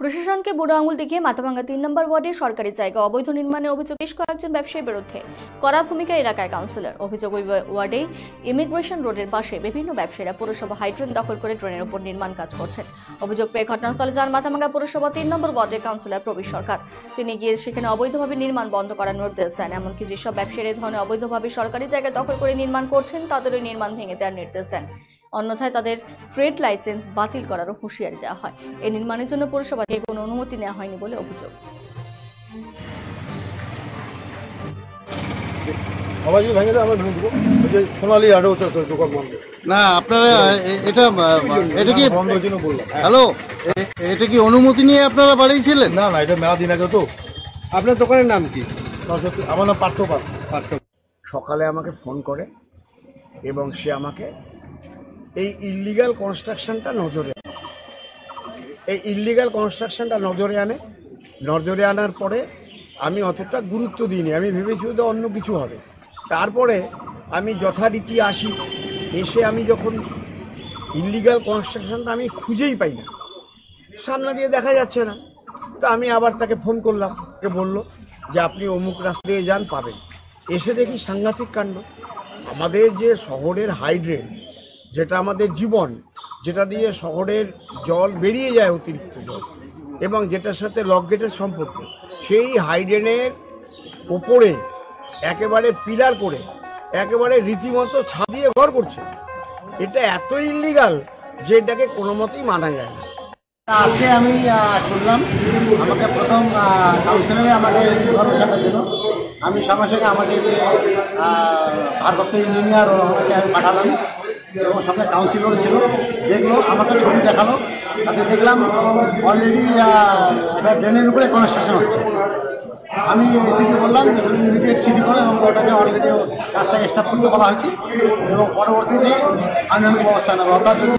প্রশাসনকে বুড়ো আঙুল দেখিয়ে মাথাভাঙ্গা ৩ নম্বর ওয়ার্ডের সরকারি জায়গা অবৈধ নির্মাণে অভিযোগ বেশ কয়েকজন ব্যবসায়ীর বিরুদ্ধে কড়া ভূমিকা এলাকার কাউন্সিলর। অভিযোগ ওই ওয়ার্ডে ইমিগ্রেশন রোডের পাশে বিভিন্ন ব্যবসায়ীরা পুরসভা হাইড্রেন দখল করে ড্রেনের উপর নির্মাণ কাজ করছেন। অভিযোগ পেয়ে ঘটনাস্থলে যান মাথাভাঙ্গা পুরসভা ৩ নম্বর ওয়ার্ডের কাউন্সিলর প্রবীর সরকার। তিনি গিয়ে সেখানে অবৈধভাবে নির্মাণ বন্ধ করার নির্দেশ দেন। এমনকি যেসব ব্যবসায়ীরা এই ধরনের অবৈধভাবে সরকারি জায়গা দখল করে নির্মাণ করছেন তাদের ওই নির্মাণ ভেঙে দেওয়ার নির্দেশ দেন। অন্যথায় তাদের ট্রেড লাইসেন্স বাতিল করারও হুঁশিয়ারি দেওয়া হয়। এই নির্মাণের জন্য পৌরসভা থেকে কোনো অনুমতি নেওয়া হয়নি বলে অভিযোগ। না আপনারা এটা কি হ্যালো, এটা কি অনুমতি নিয়ে আপনারা বাড়িয়েছিলেন? না না, এটা মেলা দিন আগে। তো আপনার দোকানের নাম কি? আমার নাম পার্থ। সকালে আমাকে ফোন করে এবং সে আমাকে এই ইললিগাল কনস্ট্রাকশনটা নজরে নজরে আনার পরে আমি অতটা গুরুত্ব দিইনি। আমি ভেবেছি যে অন্য কিছু হবে। তারপরে আমি যথারীতি আসি, এসে আমি যখন ইললিগাল কনস্ট্রাকশনটা আমি খুঁজেই পাই না, সামনে দিয়ে দেখা যাচ্ছে না। তো আমি আবার তাকে ফোন করলাম, কে বলল যে আপনি অমুক রাস্তা দিয়ে যান, পাবেন। এসে দেখি সাংঘাতিক কাণ্ড। আমাদের যে শহরের হাইড্রেন, যেটা আমাদের জীবন, যেটা দিয়ে শহরের জল বেরিয়ে যায়, অতিরিক্ত জল, এবং যেটার সাথে লক গেটের সম্পর্ক, সেই হাইড্রেনের ওপরে একেবারে পিলার করে একেবারে রীতিমতো ছাদিয়ে ঘর করছে। এটা এত ইললিগাল যে এটাকে কোনো মতেই মানা যায় না। আজকে আমি শুনলাম, আমাকে প্রথম কাউন্সিলরে আমাকে ইনফরমেশনটা দিল। আমি সঙ্গে সঙ্গে আমাদের যে ভারপ্রাপ্ত ইঞ্জিনিয়ার ওনাকে আমি পাঠালাম এবং সঙ্গে কাউন্সিলর ছিল, দেখলো, আমাকে ছবি দেখালো। তাতে দেখলাম অলরেডি একটা ড্রেনের উপরে কনস্ট্রাকশন হচ্ছে। আমি এসিকে বললাম যে ইমিডিয়েট চিঠি করে এবং ওটাকে অলরেডি কাজটা স্টপ করতে বলা হয়েছে এবং পরবর্তীতে আইনানুগ ব্যবস্থা নেবে। অর্থাৎ যদি